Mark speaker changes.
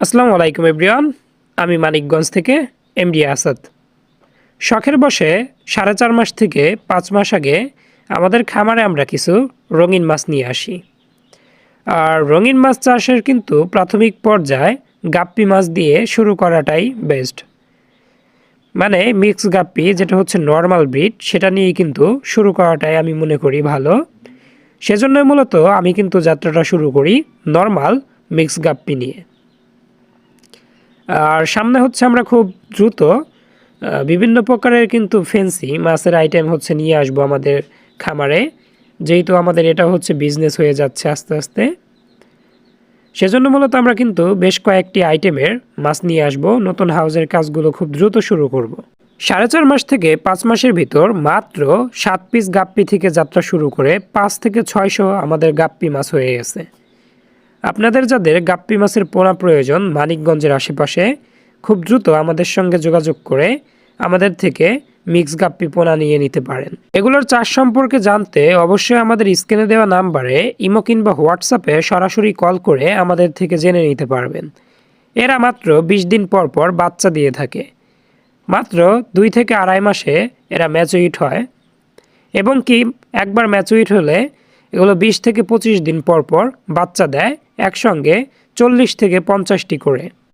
Speaker 1: আসসালামু আলাইকুম এভরিওয়ান। আমি মানিকগঞ্জ থেকে এমডি আসাদ। শখের বশে 4.5 মাস থেকে 5 মাস আগে আমাদের খামারে আমরা কিছু রঙিন মাছ নিয়ে আসি। আর রঙিন মাছ চাষের কিন্তু প্রাথমিক পর্যায়ে গাপ্পি মাছ দিয়ে শুরু করাটাই বেস্ট। মানে মিক্স গাপ্পি যেটা হচ্ছে নর্মাল ব্রিড, সেটা নিয়ে কিন্তু শুরু করাটাই আমি মনে করি ভালো। সেজন্য মূলত আমি কিন্তু যাত্রাটা শুরু করি নর্মাল মিক্স গাপ্পি নিয়ে। আর সামনে হচ্ছে আমরা খুব দ্রুত বিভিন্ন প্রকারের কিন্তু ফ্যান্সি মাছের আইটেম হচ্ছে নিয়ে আসবো আমাদের খামারে, যেহেতু আমাদের এটা হচ্ছে বিজনেস হয়ে যাচ্ছে আস্তে আস্তে। সেজন্য মূলত আমরা কিন্তু বেশ কয়েকটি আইটেমের মাছ নিয়ে আসবো। নতুন হাউসের কাজগুলো খুব দ্রুত শুরু করব। 4.5 মাস থেকে 5 মাসের ভিতর মাত্র 7 পিস গাপ্পি থেকে যাত্রা শুরু করে 5 থেকে 600 আমাদের গাপ্পি মাছ হয়ে গেছে। আপনাদের যাদের গাপ্পি মাছের পোনা প্রয়োজন মানিকগঞ্জের আশেপাশে, খুব দ্রুত আমাদের সঙ্গে যোগাযোগ করে আমাদের থেকে মিক্স গাপ্পি পোনা নিয়ে নিতে পারেন। এগুলোর চাষ সম্পর্কে জানতে অবশ্যই আমাদের স্ক্রিনে দেওয়া নাম্বারে ইমো কিংবা হোয়াটসঅ্যাপে সরাসরি কল করে আমাদের থেকে জেনে নিতে পারবেন। এরা মাত্র 20 দিন পর পর বাচ্চা দিয়ে থাকে। মাত্র 2 থেকে আড়াই মাসে এরা ম্যাচুইট হয়, এবং কি একবার ম্যাচুইট হলে এগুলো 20 থেকে 25 দিন পর পর বাচ্চা দেয়, একসঙ্গে 40 থেকে 50টি করে।